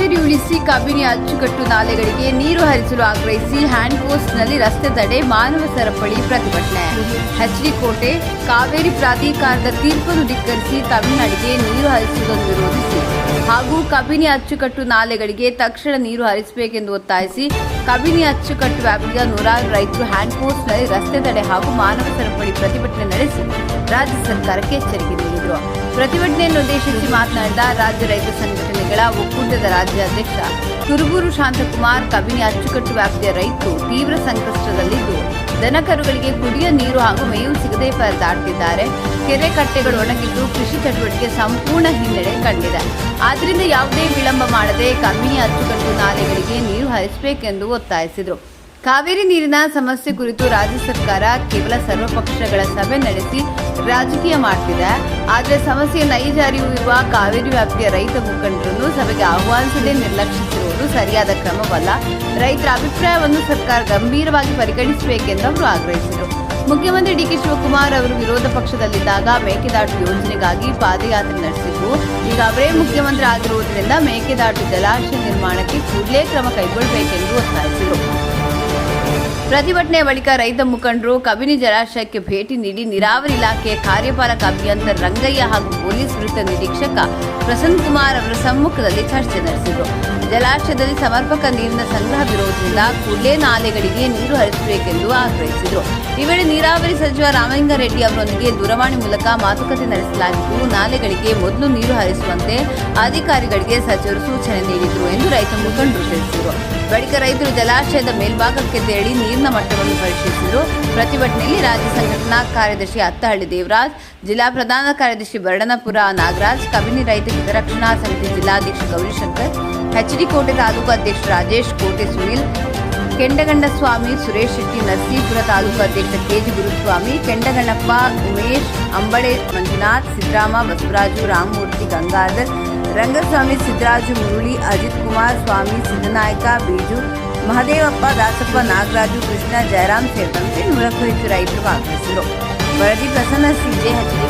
ಕಾವೇರಿ ಉಳಿಸಿ ಕಬಿನಿ ಅಚ್ಚುಕಟ್ಟು ನಾಲೆಗಳಿಗೆ ನೀರು ಹರಿಸಲು ಆಗ್ರಹಿಸಿ ಹ್ಯಾಂಡ್ ಪೋಸ್ಟ್ನಲ್ಲಿ ರಸ್ತೆ ತಡೆ ಮಾನವ ಸರಪಳಿ ಪ್ರತಿಭಟನೆ. ಎಚ್ಡಿ ಕೋಟೆ ಕಾವೇರಿ ಪ್ರಾಧಿಕಾರದ ತೀರ್ಪನ್ನು ಧಿಕ್ಕರಿಸಿ ತಮಿಳುನಾಡಿಗೆ ನೀರು ಹರಿಸುವುದನ್ನು ವಿರೋಧಿಸಿ ಹಾಗೂ ಕಬಿನಿ ಅಚ್ಚುಕಟ್ಟು ನಾಲೆಗಳಿಗೆ ತಕ್ಷಣ ನೀರು ಹರಿಸಬೇಕೆಂದು ಒತ್ತಾಯಿಸಿ ಕಬಿನಿ ಅಚ್ಚುಕಟ್ಟು ವ್ಯಾಪ್ತಿಯ ನೂರಾರು ರೈತರು ಹ್ಯಾಂಡ್ ಪೋಸ್ಟ್ನಲ್ಲಿ ರಸ್ತೆ ತಡೆ ಹಾಗೂ ಮಾನವ ಸರಪಳಿ ಪ್ರತಿಭಟನೆ ನಡೆಸಿ ರಾಜ್ಯ ಸರ್ಕಾರಕ್ಕೆ ಎಚ್ಚರಿಕೆ ನೀಡಿದರು. ಪ್ರತಿಭಟನೆಯನ್ನು ಉದ್ದೇಶಿಸಿ ಮಾತನಾಡಿದ ರಾಜ್ಯ ರೈತ ಸಂಘಟನೆಗಳ ಒಕ್ಕೂಟದ ರಾಜ್ಯಾಧ್ಯಕ್ಷ ಕುರುಬೂರು ಶಾಂತಕುಮಾರ್, ಕಬಿನಿ ಅಚ್ಚುಕಟ್ಟು ವ್ಯಾಪ್ತಿಯ ರೈತರು ತೀವ್ರ ಸಂಕಷ್ಟದಲ್ಲಿದ್ದು ದನಕರುಗಳಿಗೆ ಕುಡಿಯುವ ನೀರು ಹಾಗೂ ಮೇವು ಸಿಗದೆ ಪರದಾಡುತ್ತಿದ್ದಾರೆ. ಕೆರೆ ಕಟ್ಟೆಗಳು ಒಣಗಿದ್ದು ಕೃಷಿ ಚಟುವಟಿಕೆ ಸಂಪೂರ್ಣ ಹಿನ್ನಡೆ ಕಂಡಿದೆ. ಆದ್ದರಿಂದ ಯಾವುದೇ ವಿಳಂಬ ಮಾಡದೆ ಕಬಿನಿ ಅಚ್ಚುಕಟ್ಟು ನಾಲೆಗಳಿಗೆ ನೀರು ಹರಿಸಬೇಕೆಂದು ಒತ್ತಾಯಿಸಿದರು. ಕಾವೇರಿ ನೀರಿನ ಸಮಸ್ಯೆ ಕುರಿತು ರಾಜ್ಯ ಸರ್ಕಾರ ಕೇವಲ ಸರ್ವಪಕ್ಷಗಳ ಸಭೆ ನಡೆಸಿ ರಾಜಕೀಯ ಮಾಡುತ್ತಿದೆ. ಆದರೆ ಸಮಸ್ಯೆ ನೈಜ ಅರಿವು ಇರುವ ಕಾವೇರಿ ವ್ಯಾಪ್ತಿಯ ರೈತ ಮುಖಂಡರನ್ನು ಸಭೆಗೆ ಆಹ್ವಾನಿಸದೆ ನಿರ್ಲಕ್ಷಿಸಿರುವುದು ಸರಿಯಾದ ಕ್ರಮವಲ್ಲ. ರೈತರ ಅಭಿಪ್ರಾಯವನ್ನು ಸರ್ಕಾರ ಗಂಭೀರವಾಗಿ ಪರಿಗಣಿಸಬೇಕೆಂದು ಅವರು ಆಗ್ರಹಿಸಿದರು. ಮುಖ್ಯಮಂತ್ರಿ ಡಿಕೆ ಶಿವಕುಮಾರ್ ಅವರು ವಿರೋಧ ಪಕ್ಷದಲ್ಲಿದ್ದಾಗ ಮೇಕೆದಾಟು ಯೋಜನೆಗಾಗಿ ಪಾದಯಾತ್ರೆ ನಡೆಸಿದ್ದು, ಈಗ ಅವರೇ ಮುಖ್ಯಮಂತ್ರಿ ಆಗಿರುವುದರಿಂದ ಮೇಕೆದಾಟು ಜಲಾಶಯ ನಿರ್ಮಾಣಕ್ಕೆ ಕೂಡಲೇ ಕ್ರಮ ಕೈಗೊಳ್ಳಬೇಕೆಂದು ಒತ್ತಾಯಿಸಿದರು. ಪ್ರತಿಭಟನೆಯ ಬಳಿಕ ರೈತ ಮುಖಂಡರು ಕಬಿನಿ ಜಲಾಶಯಕ್ಕೆ ಭೇಟಿ ನೀಡಿ ನೀರಾವರಿ ಇಲಾಖೆಯ ಕಾರ್ಯಪಾಲಕ ಅಭಿಯಂತರ ರಂಗಯ್ಯ ಹಾಗೂ ಪೊಲೀಸ್ ವೃತ್ತ ನಿರೀಕ್ಷಕ ಪ್ರಸನ್ನ ಕುಮಾರ್ ಅವರ ಸಮ್ಮುಖದಲ್ಲಿ ಚರ್ಚೆ ನಡೆಸಿದರು. ಜಲಾಶಯದಲ್ಲಿ ಸಮರ್ಪಕ ನೀರಿನ ಸಂಗ್ರಹವಿರುವುದರಿಂದ ಕೂಡಲೇ ನಾಲೆಗಳಿಗೆ ನೀರು ಹರಿಸಬೇಕೆಂದು ಆಗ್ರಹಿಸಿದರು. ಈ ವೇಳೆ ನೀರಾವರಿ ಸಚಿವ ರಾಮಲಿಂಗಾರೆಡ್ಡಿ ಅವರೊಂದಿಗೆ ದೂರವಾಣಿ ಮೂಲಕ ಮಾತುಕತೆ ನಡೆಸಲಾಗಿದ್ದು, ನಾಲೆಗಳಿಗೆ ಮೊದಲು ನೀರು ಹರಿಸುವಂತೆ ಅಧಿಕಾರಿಗಳಿಗೆ ಸಚಿವರು ಸೂಚನೆ ನೀಡಿದರು ಎಂದು ರೈತ ಮುಖಂಡರು ತಿಳಿಸಿದರು. ಬಳಿಕ ರೈತರು ಜಲಾಶಯದ ಮೇಲ್ಭಾಗಕ್ಕೆ ತೆರಳಿ ನೀರಿನ ಮಟ್ಟವನ್ನು ಪರಿಶೀಲಿಸಿದರು. ಪ್ರತಿಭಟನೆಯಲ್ಲಿ ರಾಜ್ಯ ಸಂಘಟನಾ ಕಾರ್ಯದರ್ಶಿ ಅತ್ತಹಳ್ಳಿ ದೇವರಾಜ್, ಜಿಲ್ಲಾ ಪ್ರಧಾನ ಕಾರ್ಯದರ್ಶಿ ಬರಡನಪುರ ನಾಗರಾಜ್, ಕಬಿನಿ ರೈತ ಹಿತರಕ್ಷಣಾ ಸಮಿತಿ ಜಿಲ್ಲಾಧ್ಯಕ್ಷ ಗೌರಿಶಂಕರ್, ಎಚ್ಡಿ ಕೋಟೆ ತಾಲೂಕು ಅಧ್ಯಕ್ಷ ರಾಜೇಶ್, ಕೋಟೆ ಸುನೀಲ್, ಕೆಂಡಗಂಡ ಸ್ವಾಮಿ, ಸುರೇಶ್ ಶೆಟ್ಟಿ, ನರಸೀಪುರ ತಾಲೂಕು ಅಧ್ಯಕ್ಷ ಕೆಜಿ ಗುರುಸ್ವಾಮಿ, ಕೆಂಡಗಣ್ಣಪ್ಪ, ಉಮೇಶ್, ಅಂಬಳೆ ಮಂಜುನಾಥ್, ಸಿದ್ದರಾಮ, ಬಸವರಾಜು, ರಾಮಮೂರ್ತಿ, ಗಂಗಾಧರ್, ರಂಗಸ್ವಾಮಿ, ಸಿದ್ದರಾಜು, ಮುರುಳಿ, ಅಜಿತ್ ಕುಮಾರ್, ಸ್ವಾಮಿ, ಸಿದ್ದನಾಯಕ, ಬೀಜು, ಮಹದೇವಪ್ಪ, ದಾಸಪ್ಪ, ನಾಗರಾಜು, ಕೃಷ್ಣ, ಜಯರಾಮ್ ಸೇರಿದಂತೆ 100ಕ್ಕೂ ಹೆಚ್ಚು ರೈತರು ಭಾಗವಹಿಸಿದರು. ವರದಿ ಪ್ರಸನ್ನ ಸಿಜೆ, ಎಚ್ಡಿ